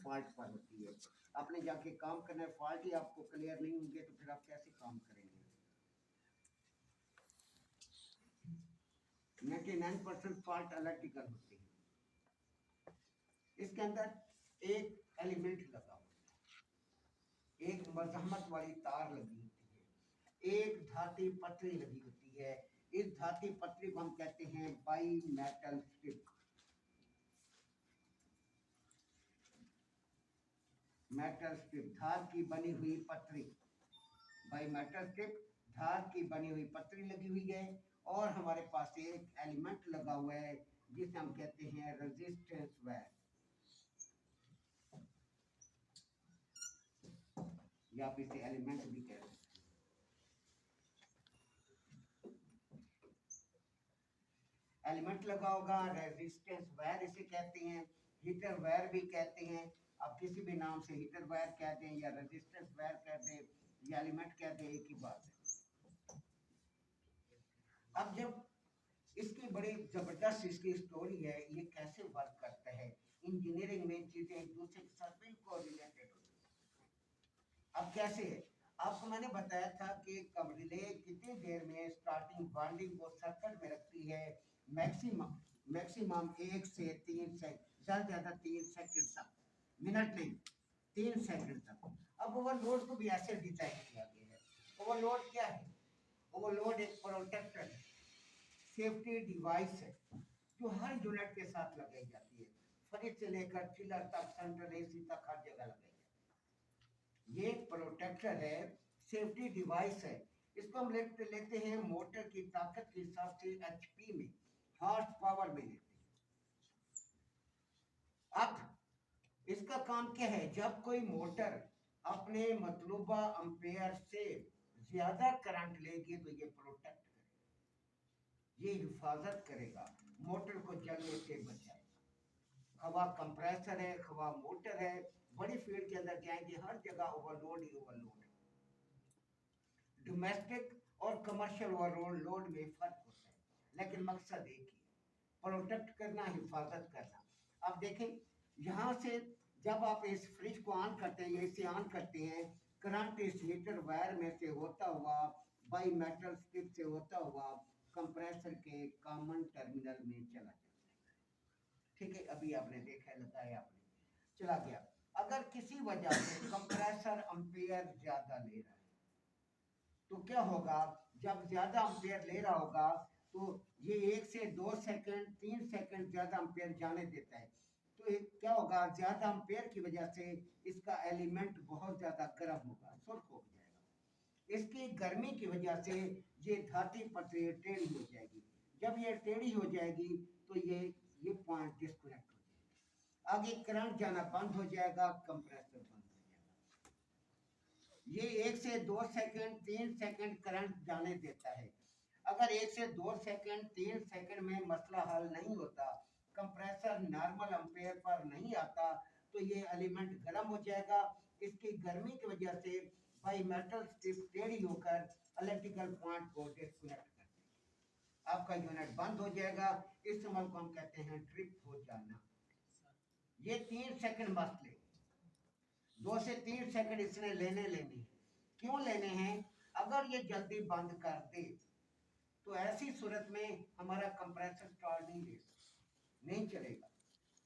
Fault पर होती है। आपने जाके काम करना है, फॉल्ट ही आपको क्लियर नहीं होंगे तो फिर आप कैसे काम करेंगे। 99% फॉल्ट इलेक्ट्रिकल होती है। इसके अंदर एक एलिमेंट लगा होता है, एक मजहमत वाली तार लगी होती है, एक धाती पतरी लगी होती है। इस धाती पतरी को हम कहते हैं bimetal strip. Metal strip धार की बनी हुई पतरी, बाई मेटल स्ट्रिप धार की बनी हुई पतरी लगी हुई है। और हमारे पास एक एलिमेंट लगा हुआ है जिसे हम कहते हैं रेजिस्टेंस वायर, या आप इसे एलिमेंट भी कह सकते हैं। एलिमेंट लगा होगा, रेजिस्टेंस वायर इसे कहते हैं, हीटर वायर भी कहते हैं। आप किसी भी नाम से हीटर वायर कह दें या रेजिस्टेंस वायर कह दें या एलिमेंट कह दें, एक ही बात है। अब जब इसकी बड़ी जबरदस्त इसकी स्टोरी है, ये कैसे वर्क करता है। इंजीनियरिंग में चीजें एक दूसरे के साथ बिल्कुल रिलेटेड होती है। अब कैसे है, आपको मैंने बताया था कि कब रिले कितनी देर में स्टार्टिंग वाइंडिंग को सर्किट में रखती है, मैक्सिमम मैक्सिमम 1 से 3 सेकंड, ज्यादा 3 सेकंड तक, मिनट नहीं 3 सेकंड तक। अब ओवरलोड को भी ऐसे डिजाइन किया गया है। ओवरलोड क्या है, ओवरलोड एक प्रोटेक्टर है, सेफ्टी डिवाइस है जो हर यूनिट के साथ लगाई जाती है। फ्रिज से लेकर चिलर तक, सेंट्रल एसी तक हर जगह लगाई जाती है। ये प्रोटेक्टर है, सेफ्टी डिवाइस है। इसको हम लेते हैं मोटर की ताकत के हिसाब से एचपी में, हॉर्स पावर में लेते हैं। अब इसका काम क्या है, जब कोई मोटर अपने मतलूबा एम्पेयर से ज्यादा करंट लेगी तो ये प्रोटेक्ट करेगा, ये हिफाजत करेगा, मोटर को जलने से बचाएगा। हवा कंप्रेसर है, हवा मोटर है, बड़ी फील्ड के अंदर जाएंगे हर जगह ओवरलोड ही ओवरलोड है। डोमेस्टिक और कमर्शियल ओवरलोड में फर्क होता है, लेकिन मकसद एक ही, प्रोटेक्ट करना, हिफाजत करना। अब देखें यहाँ से जब आप इस फ्रिज को ऑन करते हैं, इसे ऑन करते हैं, करंट इस हीटर वायर में से होता हुआ बाई मेटल स्ट्रिप से होता हुआ कंप्रेसर के कॉमन टर्मिनल में चला जाता है। ठीक है, अभी आपने देखा, लगाया आपने, चला गया। अगर किसी वजह से कंप्रेसर एम्पेयर ज्यादा ले रहा है तो क्या होगा, जब ज्यादा एम्पेयर ले रहा होगा तो ये 1 से 2 सेकंड 3 सेकंड ज्यादा एम्पेयर जाने देता है। तो क्या होगा, ज्यादा एम्पेयर की वजह से इसका एलिमेंट बहुत ज्यादा गर्म होगा, सुर्ख हो जाएगा। इसकी गर्मी की वजह से ये धाती पतरी टेढ़ी हो जाएगी। जब ये टेढ़ी हो जाएगी तो ये पॉइंट डिस्कनेक्ट हो जाएगा, आगे करंट जाना बंद हो जाएगा, कंप्रेसर बंद हो जाएगा। ये 1 से 2 सेकंड 3 सेकंड करंट जाने देता है। अगर 1 से 2 सेकंड 3 सेकंड में मसला हल नहीं होता, कंप्रेसर नॉर्मल एम्पेयर पर नहीं आता, तो ये एलिमेंट गर्म हो जाएगा। इसकी गर्मी की वजह से बाई मेटल स्ट्रिप टेढ़ी होकर इलेक्ट्रिकल पॉइंट को डिस्कनेक्ट कर देगी, आपका यूनिट बंद हो जाएगा। इस अमल को हम कहते हैं ट्रिप हो जाना। ये 3 सेकंड मसले, 2 से 3 सेकंड इसने लेने क्यों लेने हैं। अगर ये जल्दी बंद कर दे तो ऐसी सूरत में हमारा कंप्रेसर स्टार्ट नहीं चलेगा।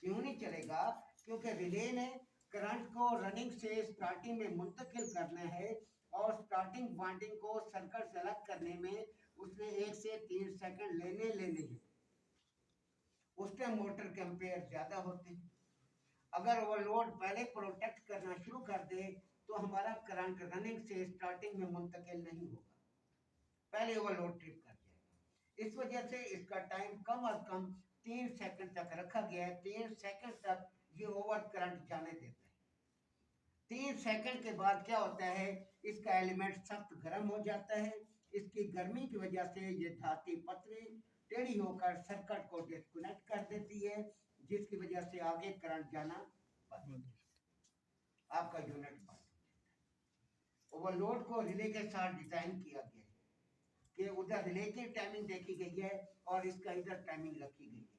क्यों नहीं चलेगा, क्योंकि रिले ने करंट को रनिंग से स्टार्टिंग में मुंतकिल करना है और स्टार्टिंग वाइंडिंग को सर्किट से अलग करने में उसने 1 से 3 सेकंड लेने हैं। उस टाइम मोटर के एम्पेयर ज्यादा होते हैं। अगर ओवरलोड पहले प्रोटेक्ट करना शुरू कर दे तो हमारा करंट रनिंग से स्टार्टिंग में मुंतकिल नहीं होगा, पहले ओवरलोड ट्रिप कर जाएगा। इस वजह से इसका टाइम कम अज कम 3 सेकंड तक रखा गया है। 3 सेकंड तक ये ओवर करंट जाने देता है। 3 सेकंड के बाद क्या होता है, इसका एलिमेंट सख्त गर्म हो जाता है। इसकी गर्मी की वजह से ये धाती पतरी टेढ़ी होकर सर्किट को डिस्कनेक्ट कर देती है, जिसकी वजह से आगे करंट जाना बंद, आपका यूनिट बंद। ओवरलोड को रिले के साथ डिजाइन किया गया है कि उधर रिले की टाइमिंग देखी गई है और इसका इधर टाइमिंग रखी गई है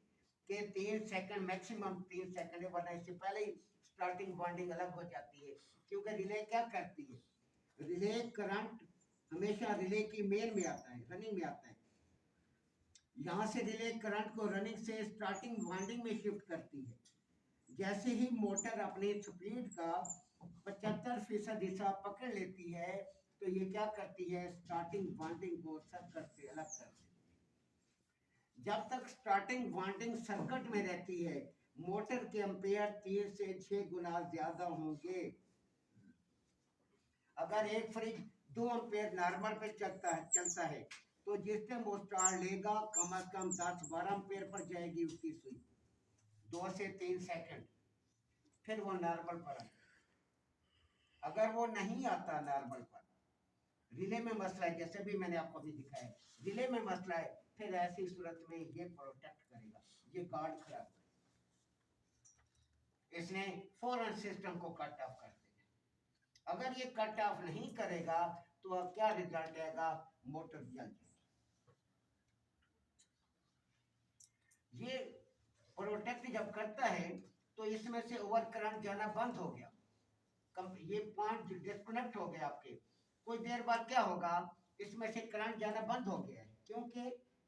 कि 3 सेकंड मैक्सिमम 3 सेकंड है, वरना इससे पहले ही स्टार्टिंग बॉन्डिंग अलग हो जाती है, क्योंकि रिले क्या करती है, रिले करंट हमेशा रिले की मेन में आता है, रनिंग में आता है। यहाँ से रिले करंट को रनिंग से स्टार्टिंग वाइंडिंग में शिफ्ट करती है। जैसे ही मोटर अपनी स्पीड का 75% हिस्सा पकड़ लेती है, तो ये क्या करती है, स्टार्टिंग वाइंडिंग को सर्किट से अलग कर देती है। जब तक स्टार्टिंग वाइंडिंग सर्किट में रहती है, मोटर के एम्पेयर 3 से 6 गुना ज्यादा होंगे। अगर एक फ्रिज 2 एम्पेयर नॉर्मल पे चलता है तो जिस टाइम वो स्टार्ट लेगा कम से कम 10-12 एम्पेयर पर जाएगी उसकी सुई, 2 से 3 सेकंड, फिर वो नॉर्मल पर आएगा। अगर वो नहीं आता नॉर्मल पर, रिले में मसला है, जैसे भी मैंने आपको अभी दिखाया, रिले में मसला है, फिर ऐसी सूरत में ये प्रोटेक्ट करेगा, ये गार्ड खराब करेगा, इसने फौरन सिस्टम को कट ऑफ कर देगा। अगर ये कट ऑफ नहीं करेगा तो अब क्या रिजल्ट आएगा, मोटर जल जाएगी। ये प्रोटेक्ट जब करता है तो इसमें से ओवर करंट जाना बंद हो गया, ये पॉइंट डिस्कनेक्ट हो गया आपके, कुछ देर बाद क्या होगा, इसमें से करंट जाना बंद हो गया है, क्योंकि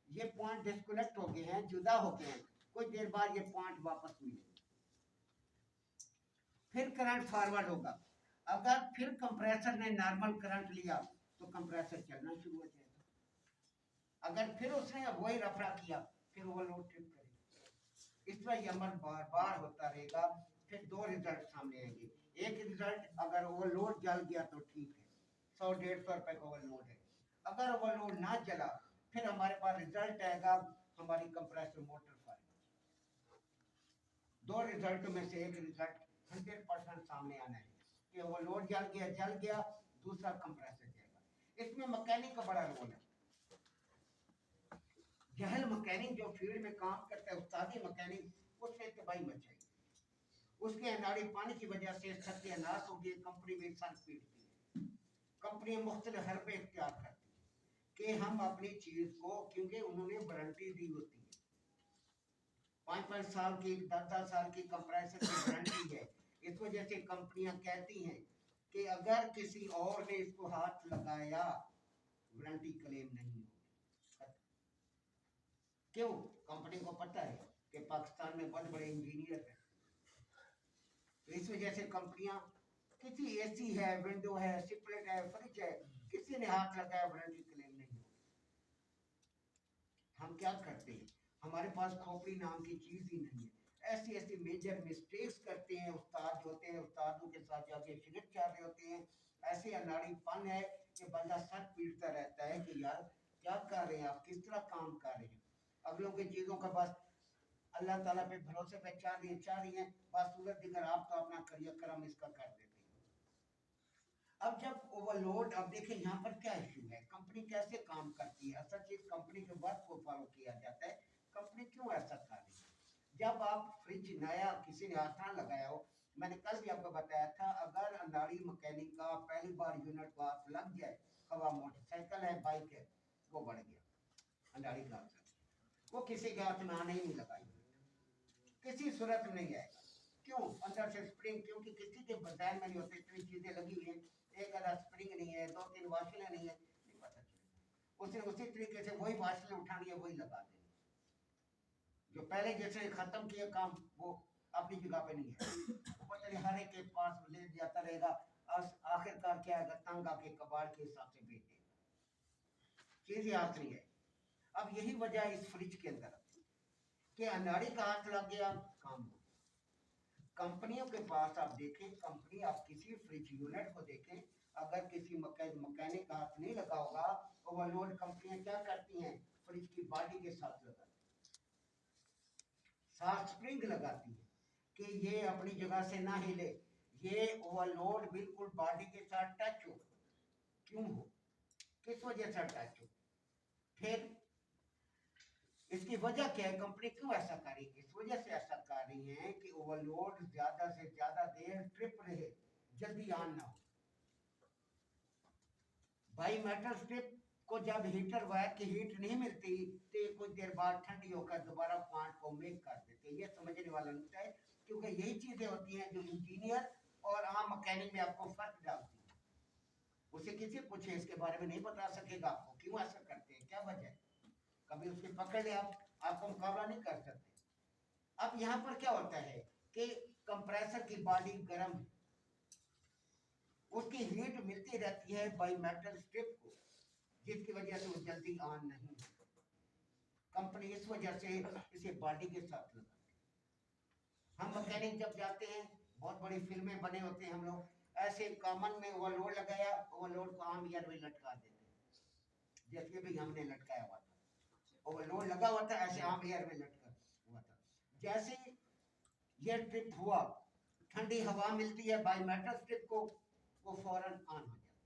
ये पॉइंट डिस्कनेक्ट हो गए हैं, जुदा हो गए हैं, कुछ देर बाद ये पॉइंट वापस मिलेगा, फिर करंट फॉरवर्ड होगा। अगर फिर कंप्रेसर ने नॉर्मल करंट लिया तो कंप्रेसर चलना शुरू हो जाएगा, अगर फिर उसने वही रफड़ा किया फिर ओवरलोड ट्रिप करेगा। इस तरह ये अमल बार बार होता रहेगा। फिर 2 रिजल्ट सामने आएंगे। एक रिजल्ट, अगर ओवरलोड जल गया तो ठीक है, 100-150 रुपए का ओवरलोड है। अगर ओवरलोड ना चला फिर हमारे पास रिजल्ट आएगा, हमारी कंप्रेसर मोटर फायर। 2 रिजल्ट में से एक रिजल्ट 100% सामने आना है कि ओवरलोड जल गया, दूसरा कंप्रेसर जाएगा। इसमें मैकेनिक का बड़ा रोल है। जहल मैकेनिक जो फील्ड में काम करता है, उस्तादी मैकेनिक, उसने तबाही मचाई, उसके अनाड़ी पानी की वजह से सत्यानाश हो गई। कंपनी में सर पीटती है, कंपनी मुख्तलिफ हरबे इख्तियार करती है कि हम अपनी चीज को, क्योंकि उन्होंने वारंटी दी होती है, 5-5 साल की, 10-10 साल की कंप्रेसर की वारंटी है। इस वजह से कंपनियां कहती हैं कि अगर किसी और ने इसको हाथ लगाया वारंटी क्लेम नहीं होगी। क्यों? कंपनी को पता है कि पाकिस्तान में बहुत बड़े इंजीनियर हैं, तो इस वजह से कंपनियां, किसी एसी है, विंडो है, स्प्लिट है, फ्रिज है, किसी ने हाथ लगाया वारंटी क्लेम नहीं होगी। हम क्या करते हैं, हमारे पास खोपड़ी नाम की चीज ही नहीं है। ऐसी ऐसी मेजर मिस्टेक्स करते हैं उस्ताद होते हैं, उस्तादों के साथ जाके सिगरेट चाह रहे होते हैं। ऐसे अनाड़ीपन है कि बंदा सर पीटता रहता है कि यार क्या कर रहे हैं आप, किस तरह काम कर रहे हैं। अगलों की चीजों का बस अल्लाह ताला पे भरोसे पे चाह रही हैं, बस सूरत दिगर आप तो अपना करियर करम इसका कर देते हैं। अब जब ओवरलोड, अब देखिए यहाँ पर क्या इश्यू है, कंपनी कैसे काम करती है, असल चीज कंपनी के वर्क को फॉलो किया जाता है। कंपनी क्यों ऐसा कर रही है, जब आप फ्रिज नया किसी ने हाथ ना लगाया हो, मैंने कल भी आपको बताया था, अगर अनाड़ी मैकेनिक का पहली बार यूनिट को हाथ लग जाए, हवा मोटरसाइकिल है, बाइक है, वो बढ़ गया, अनाड़ी का वो किसी के हाथ में आने ही नहीं लगाई, किसी सूरत में नहीं आएगा। क्यों? अंदर से स्प्रिंग, क्योंकि किसी के बजाय में नहीं होते, इतनी चीजें लगी हुई हैं, एक आधा स्प्रिंग नहीं है, 2-3 वाशलें नहीं है, नहीं पता चलेगा। उसे उसी तरीके से वही वाशलें उठानी है, वही लगा देनी, जो पहले जैसे खत्म किया काम वो अपनी जगह पे नहीं है, पता नहीं हर एक के पास ले जाता रहेगा, आखिरकार क्या है, तंग आके कबाड़ के हिसाब से बेच देगा, चीज याद नहीं है। अब यही वजह इस फ्रिज के अंदर कि अनाड़ी का हाथ लग गया, काम हो। कंपनियों के पास आप देखें, कंपनी, आप किसी फ्रिज यूनिट को देखें, अगर किसी मैकेनिक का हाथ नहीं लगा होगा, ओवरलोड कंपनियां क्या करती हैं, फ्रिज की बॉडी के साथ लगाती हैं, साथ स्प्रिंग लगाती हैं कि ये अपनी जगह से ना हिले, ये ओवरलोड बिल्कुल बॉडी के साथ टच हो। क्यों हो, किस वजह से टच हो, फिर इसकी वजह क्या है, कंपनी क्यों ऐसा कर रही है, इस वजह से ऐसा कर रही है कि ओवरलोड ज्यादा से ज्यादा देर ट्रिप रहे, जल्दी ऑन ना हो। भाई मेटल स्ट्रिप को जब हीटर वायर की हीट नहीं मिलती तो कुछ देर बाद ठंडी होकर दोबारा पॉइंट को मेक कर देते हैं, ये समझने वाला नहीं है। क्योंकि यही चीजें होती हैं जो इंजीनियर और आम मैकेनिक में आपको फर्क डालती है। उसे किसी पूछे इसके बारे में नहीं बता सकेगा आपको क्यों ऐसा करते हैं, क्या वजह है। कभी उसके पकड़ ले आपको मुकाबला नहीं कर सकते। अब यहाँ पर क्या होता है कि कंप्रेसर की बॉडी गर्म है, उसकी हीट मिलती रहती है बाई मेटल स्ट्रिप को, जिसकी वजह से वो जल्दी ऑन नहीं है। कंपनी इस वजह से इसे बॉडी के साथ लगाती है। हम मैकेनिक जब जाते हैं, बहुत बड़ी फिल्में बने होते हैं, हम लोग ऐसे कॉमन में ओवरलोड लगाया, ओवरलोड को आम ईयर में लटका देते हैं, जैसे भी हमने लटकाया हुआ था, ओवरलोड लगा हुआ था, ऐसे आम ईयर में लटका हुआ था। जैसे ये ट्रिप हुआ, ठंडी हवा मिलती है बाई मेटल स्ट्रिप को, वो फौरन ऑन हो जाता है,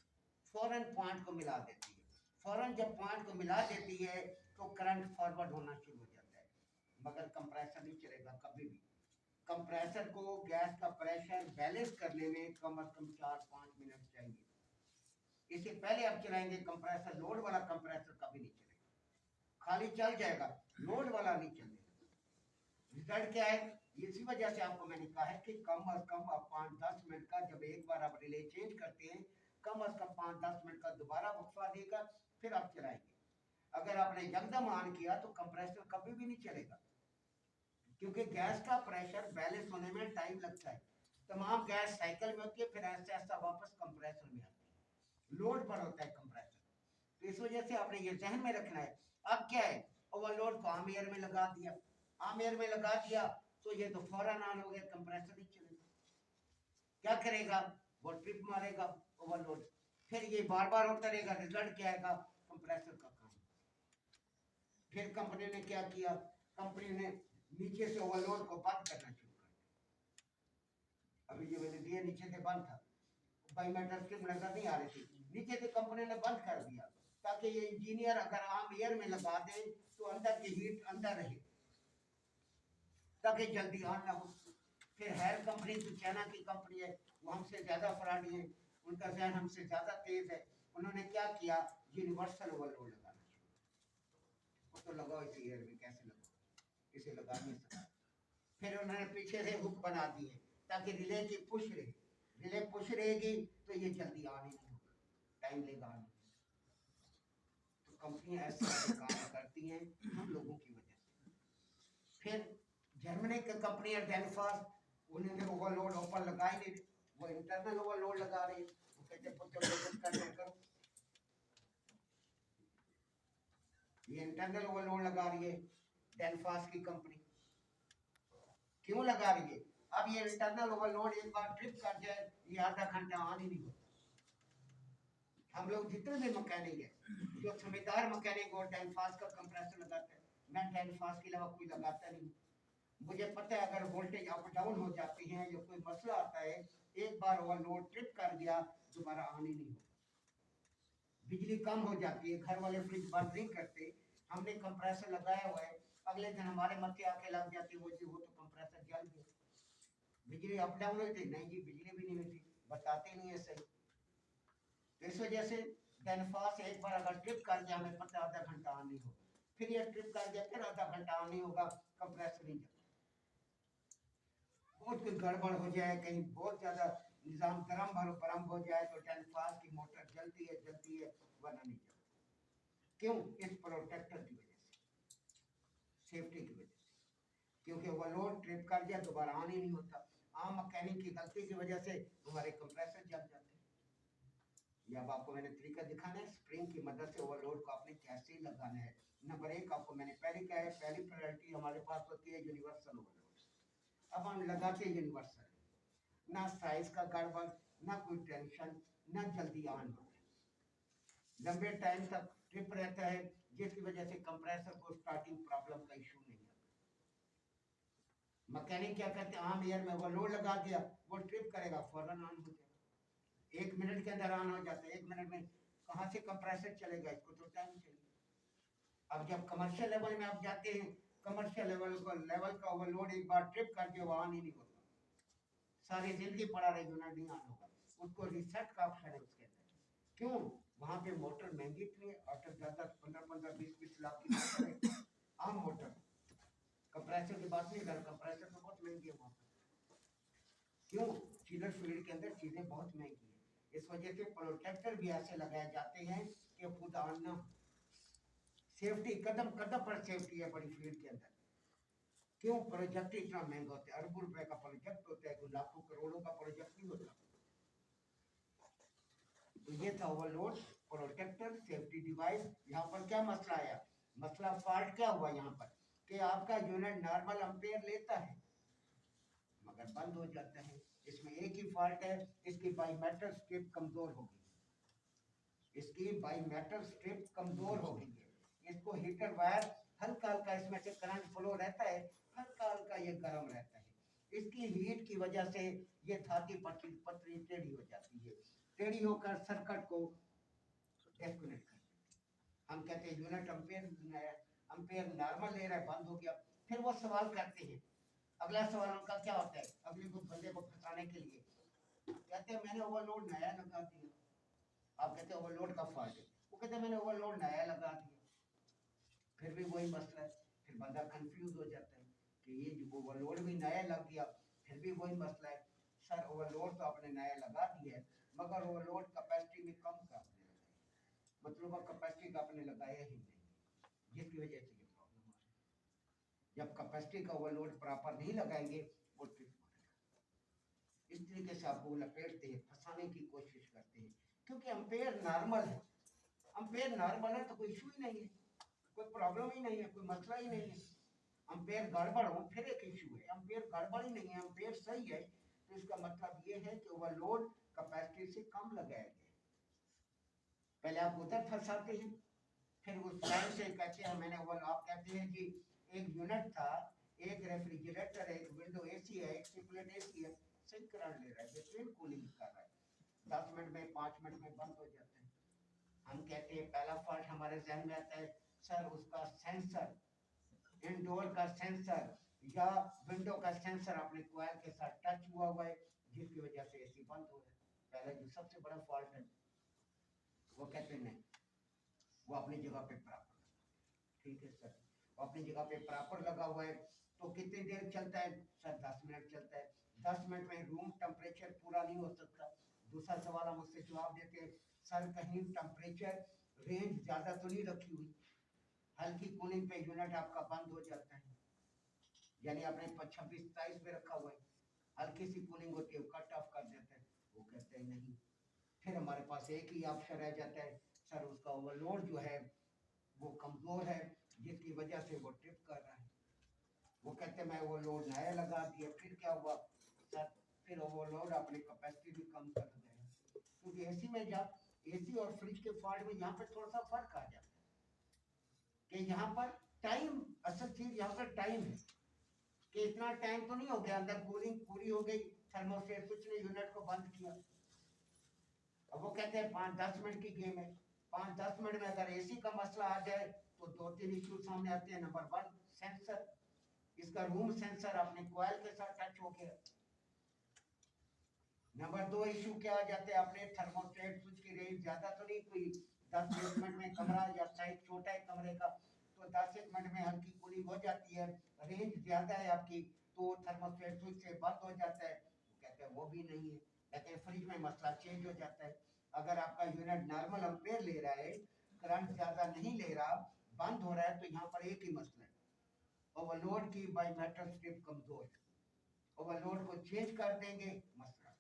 फौरन पॉइंट को मिला देती है। फौरन जब पॉइंट को मिला देती है तो करंट फॉरवर्ड होना शुरू हो जाता है, मगर कंप्रेसर नहीं चलेगा कभी भी। कंप्रेसर को गैस का प्रेशर बैलेंस करने में कम से कम 4-5 मिनट चाहिए। इससे पहले आप चलाएंगे कंप्रेसर, लोड वाला कंप्रेसर कभी नहीं चलेगा, खाली चल जाएगा, लोड वाला नहीं चलेगा। रिजल्ट क्या है, इसी वजह से आपको मैंने कहा है कि कम से कम आप 5-10 मिनट का, जब एक बार आप रिले चेंज करते हैं, कम से कम 5-10 मिनट का दोबारा वक्फा देगा, फिर आप चलाएंगे। अगर आपने यकदम ऑन किया तो कंप्रेसर कभी भी नहीं चलेगा, क्योंकि गैस का प्रेशर बैलेंस होने में टाइम लगता है। तमाम गैस साइकिल में होती है, फिर ऐसा ऐसा वापस कंप्रेसर में आती है, लोड पर होता है कंप्रेसर। तो इस वजह से आपने ये जहन में रखना है। अब क्या है, ओवरलोड को आम एयर में लगा दिया, आम एयर में लगा दिया तो ये तो फौरन ऑन हो गया, कंप्रेसर नहीं चलेगा। क्या करेगा, वो ट्रिप मारेगा ओवरलोड, फिर ये बार बार होता रहेगा। रिजल्ट क्या आएगा, कंप्रेसर का काम। फिर कंपनी ने क्या किया, कंपनी ने नीचे से ओवरलोड को बंद करना शुरू कर दिया। अभी ये मैंने दिया नीचे से बंद था, बाई मेटल स्ट्रिप नजर नहीं आ रही थी, नीचे से कंपनी ने बंद कर दिया, ताकि ये इंजीनियर अगर आम एयर में लगा दे तो अंदर की हीट अंदर रहे, ताकि जल्दी ऑन ना हो। फिर हेयर कंपनी जो चाइना की कंपनी है, वो हमसे ज्यादा फराडी है, उनका जहन हमसे ज्यादा तेज है। उन्होंने क्या किया, यूनिवर्सल ओवरलोड लगाना शुरू। वो तो लगाओ इसे एयर में, कैसे लगाओ, इसे लगा नहीं सकता। फिर उन्होंने पीछे से हुक बना दिए ताकि रिले की पुश रहे, रिले पुश रहेगी तो ये जल्दी ऑन ही नहीं होगा, टाइम लेगा ऑन। तो कंपनियां ऐसे काम करती हैं हम लोगों की वजह से। फिर जर्मनी की कंपनी है डेनफॉस, उन्होंने ओवरलोड ऊपर लगा ही नहीं, वो इंटरनल ओवरलोड लगा रही है। वो कहते करो, ये इंटरनल ओवरलोड लगा रही है डेनफॉस की कंपनी। क्यों लगा रही है, अब ये इंटरनल ओवरलोड एक बार ट्रिप कर जाए, ये आधा घंटा ऑन ही नहीं होता। हम लोग जितने भी मैकेनिक है, जो समझदार मैकेनिक और डेनफॉस का कंप्रेसर लगाते हैं, मैं डेनफॉस के अलावा कोई लगाता नहीं। मुझे पता है अगर वोल्टेज अप डाउन हो जाती है या कोई मसला आता है, एक बार ओवरलोड ट्रिप कर दिया दोबारा ऑन ही नहीं होगा। बिजली कम हो जाती है, घर वाले फ्रिज बंद नहीं करते, हमने कंप्रेसर लगाया हुआ है, अगले दिन हमारे मथे आके लग जाती है, वो तो कंप्रेसर जल गया। बिजली अप डाउन हुई थी, नहीं जी बिजली भी नहीं हुई थी, बताते नहीं है सही। तो इस वजह से डेनफॉस एक बार अगर ट्रिप कर दिया, हमें पता आधा घंटा ऑन नहीं होगा, फिर ये ट्रिप कर दिया फिर आधा घंटा ऑन नहीं होगा, कंप्रेसर नहीं चलता। बहुत कोई गड़बड़ हो जाए, कहीं बहुत ज्यादा निजाम गरम हो जाए तो डेनफॉस की मोटर जलती है वरना नहीं चलती। क्यों, इस प्रोटेक्टर की वजह से, सेफ्टी की वजह से, क्योंकि ओवरलोड ट्रिप कर दिया दोबारा ऑन ही नहीं होता। आम मैकेनिक की गलती की वजह से हमारे कंप्रेसर जल जाते हैं। ये अब आपको मैंने तरीका दिखाना है, स्प्रिंग की मदद से ओवरलोड को आपने कैसे लगाना है। नंबर 1 आपको मैंने पहले कहा है, पहली प्रायोरिटी हमारे पास होती है यूनिवर्सल ओवरलोड। अब हम लगाते हैं यूनिवर्सल, ना साइज का गड़बड़, ना कोई टेंशन, ना जल्दी ऑन होता है, लंबे टाइम तक ट्रिप रहता है, जिसकी वजह से कंप्रेसर को स्टार्टिंग प्रॉब्लम का इशू नहीं आता। मैकेनिक क्या करते हैं, आम एयर में ओवरलोड लगा दिया, वो ट्रिप करेगा फौरन ऑन हो जाएगा, 1 मिनट के अंदर ऑन हो जाता है। 1 मिनट में कहाँ से कंप्रेसर चलेगा, इसको तो टाइम चाहिए। अब जब कमर्शियल लेवल में आप जाते हैं, कमर्शियल लेवल का ओवरलोड एक बार ट्रिप करके वो ऑन ही नहीं होता, सारी जिंदगी पड़ा रहेगी, नहीं ऑन होगा। उसको रिसेट का ऑप्शन है उसके अंदर। क्यों, वहां पे मोटर महंगी इतनी, 15-20 लाख की मोटर है, आम मोटर, कंप्रेसर की बात नहीं कर, कंप्रेसर तो बहुत महंगी है वहां पर। क्यों? चिलर फील्ड के अंदर चीजें बहुत महंगी है, इस वजह से प्रोटेक्टर भी ऐसे लगाए जाते हैं कि खुदा न सेफ्टी, कदम कदम पर सेफ्टी है बड़ी फील्ड के अंदर। क्यों? प्रोजेक्ट इतना महंगा होता है, अरबों रुपए का प्रोजेक्ट होता है, कोई लाखों करोड़ों का प्रोजेक्ट नहीं होता। तो ये था ओवरलोड, प्रोटेक्टर, सेफ्टी डिवाइस। यहाँ पर क्या मसला आया? मसला फॉल्ट क्या हुआ यहाँ पर कि आपका यूनिट नॉर्मल एम्पेयर लेता है मगर बंद हो जाता है। इसमें एक ही फॉल्ट है, इसकी बाईमेटल स्ट्रिप कमजोर हो गई, इसकी बाईमेटल स्ट्रिप कमजोर हो गई है। इसको हीटर वायर हल्का हल्का इसमें से करंट फ्लो रहता है, हल्का हल्का ये गर्म रहता है। इसकी हीट की वजह से ये धाती पतली पतली टेढ़ी हो जाती है, टेढ़ी होकर सर्किट को डिस्कनेक्ट कर देती है। हम कहते हैं यूनिट एम्पेयर नॉर्मल ले रहा है, बंद हो गया। फिर वो सवाल करते हैं, अगला सवाल उनका क्या होता है, अगले को बंदे को फंसाने के लिए कहते हैं मैंने ओवरलोड नया लगा दिया। आप कहते हैं ओवरलोड का फॉल्ट है, वो कहते हैं मैंने ओवरलोड नया लगा दिया, फिर भी वही मसला है। फिर बंदा कंफ्यूज हो जाता है कि ये जो ओवरलोड भी नया लग गया, फिर भी वही मसला है। सर ओवरलोड तो आपने नया लगा दिया है मगर ओवरलोड कैपेसिटी में कम का आपने लगाया, मतलब कैपेसिटी का आपने लगाया ही नहीं, जिसकी वजह से ये प्रॉब्लम आ रही है। जब कैपेसिटी का ओवरलोड प्रॉपर नहीं लगाएंगे वो ट्रिप मारेगा। इस तरीके से आपको लपेटते हैं, फंसाने की कोशिश करते हैं, क्योंकि एम्पेयर नॉर्मल है। एम्पेयर नॉर्मल है तो कोई इशू ही नहीं है, कोई प्रॉब्लम ही नहीं है, कोई मसला ही नहीं है। एम्पेयर गड़बड़ हो फिर एक इशू है, एम्पेयर गड़बड़ ही नहीं है, एम्पेयर सही है, तो इसका मतलब ये है कि ओवरलोड कैपेसिटी से कम लगाया गया। पहले आप उधर फंसाते हैं, फिर उस लाइन से कहते हैं मैंने वो, आप कहते हैं कि एक यूनिट था, एक रेफ्रिजरेटर है, एक विंडो एसी है, एक सिपलेट एसी है, सही करंट ले रहा है, बेहतरीन कूलिंग कर रहा है, 10 मिनट में 5 मिनट में बंद हो जाता है। हम कहते हैं पहला फॉल्ट हमारे जहन में आता है सर उसका सेंसर, इंडोर का सेंसर या विंडो का सेंसर अपने कॉइल के साथ टच हुआ है, जिसकी वजह से एसी बंद हो रहा है। पहले जो सबसे बड़ा फॉल्ट है वो कहते हैं नहीं, वो अपनी जगह पे प्रॉपर, ठीक है सर, वो अपनी जगह पे प्रॉपर लगा हुआ है। तो कितनी देर चलता है सर? 10 मिनट चलता है। 10 मिनट में रूम टेम्परेचर पूरा नहीं हो सकता। दूसरा सवाल हम उससे जवाब देते हैं सर कहीं टेम्परेचर रेंज ज्यादा तो नहीं रखी हुई, हल्की कूलिंग पे यूनिट आपका बंद हो जाता है, यानी आपने 26-27 में रखा हुआ है, हल्की सी कूलिंग होती है, कट ऑफ कर देता है। वो कहते हैं नहीं। फिर हमारे पास एक ही ऑप्शन रह जाता है सर उसका ओवरलोड जो है वो कमजोर है, जिसकी वजह से वो ट्रिप कर रहा है। वो कहते हैं मैं ओवरलोड नया लगा दिया, फिर क्या हुआ सर? फिर ओवरलोड अपनी कैपेसिटी भी कम कर दिया, क्योंकि एसी में जब एसी और फ्रिज के फॉल्ट में यहाँ पे थोड़ा सा फर्क आ जाता है कि यहाँ पर टाइम, असल चीज यहाँ पर टाइम है कि इतना टाइम तो नहीं हो गया, अंदर कूलिंग पूरी हो गई, थर्मोस्टेट कुछ ने यूनिट को बंद किया। अब वो कहते हैं 5-10 मिनट की गेम है, 5-10 मिनट में अगर एसी का मसला आ जाए तो 2-3 इश्यू सामने आते हैं। नंबर 1 सेंसर, इसका रूम सेंसर अपने कॉइल के साथ टच हो गया। नंबर 2 इश्यू क्या आ जाते हैं, अपने थर्मोस्टेट स्विच की रेंज ज्यादा तो नहीं, कोई 10 मिनट में कमरा या साइज छोटा है कमरे का, तो 10 मिनट में हल्की कूलिंग हो जाती है, रेंज ज्यादा है आपकी तो थर्मोस्टेट स्विच से बंद हो जाता है। तो कहते हैं वो भी नहीं है। कहते हैं फ्रिज में मसला चेंज हो जाता है, अगर आपका यूनिट नॉर्मल एम्पेयर ले रहा है, करंट ज्यादा नहीं ले रहा, बंद हो रहा है, तो यहाँ पर एक ही मसला है, ओवरलोड की बाईमेटल स्ट्रिप कमजोर है, ओवरलोड को चेंज कर देंगे मसला।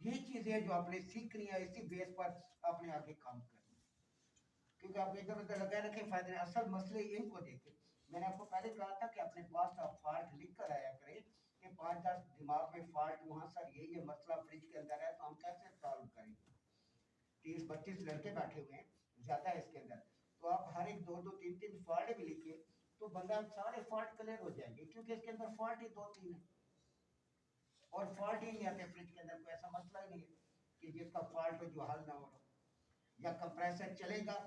ये चीजें जो आपने सीखनी है इसी बेस पर आपने आगे काम करना है, क्योंकि आप इधर उधर लगाए रखे फायदे नहीं, असल मसले इनको देखें। मैंने आपको पहले कहा था कि अपने पास आप फॉल्ट लिख कर आया करें कि 5-10 दिमाग में फॉल्ट वहाँ सर ये मसला फ्रिज के अंदर है तो हम कैसे सॉल्व करेंगे। 30-32 लड़के बैठे हुए हैं, ज्यादा है इसके अंदर, तो आप हर एक 2-2 3-3 फॉल्ट भी लिखे तो बंदा सारे फॉल्ट क्लियर हो जाएंगे, क्योंकि इसके अंदर फॉल्ट ही 2-3 है और फॉल्ट ही नहीं आते फ्रिज के अंदर, कोई ऐसा मसला ही नहीं है कि जिसका फॉल्ट हो जो हल ना हो रहा। या कंप्रेसर चलेगा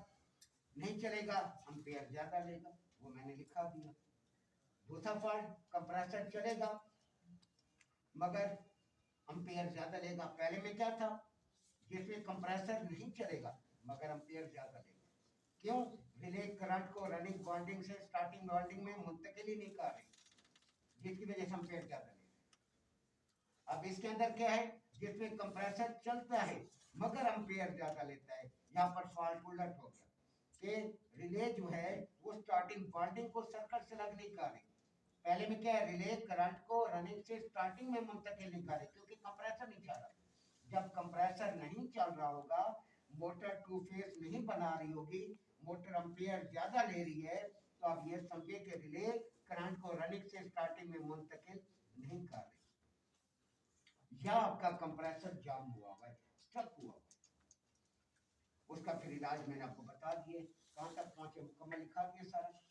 नहीं चलेगा, एम्पेयर ज्यादा लेगा, वो मैंने लिखा दिया। दूसरा फॉल्ट, कंप्रेसर चलेगा मगर एम्पेयर ज्यादा लेगा। पहले में क्या था, जिसमें कंप्रेसर नहीं चलेगा मगर एम्पेयर ज्यादा लेगा, क्यों? रिले करंट को रनिंग वाइंडिंग से स्टार्टिंग वाइंडिंग में मुंतकिल ही नहीं कर रही, जिसकी वजह से एम्पेयर ज्यादा लेगा। अब इसके अंदर क्या है, जिसमें कंप्रेसर चलता है मगर एम्पियर ज्यादा लेता है, यहाँ पर फॉल्ट उलट हो गया कि रिले जो है वो स्टार्टिंग वाइंडिंग को सर्किट से अलग नहीं कर रही। पहले में क्या है, रिले करंट को रनिंग से स्टार्टिंग में मुंतकिल नहीं कर रही क्योंकि कंप्रेसर नहीं चल रहा। जब कंप्रेसर नहीं चल रहा होगा, मोटर टू फेज नहीं बना रही होगी, मोटर एम्पियर ज्यादा ले रही है, तो आप ये समझिए कि रिले करंट को रनिंग से स्टार्टिंग में मुंतकिल नहीं कर रही, या आपका कंप्रेसर जाम हुआ हुआ है, स्टक हुआ हुआ है। उसका फिर इलाज मैंने आपको बता दिए, कहाँ तक पहुंचे मुकम्मल लिखा दिया सारा।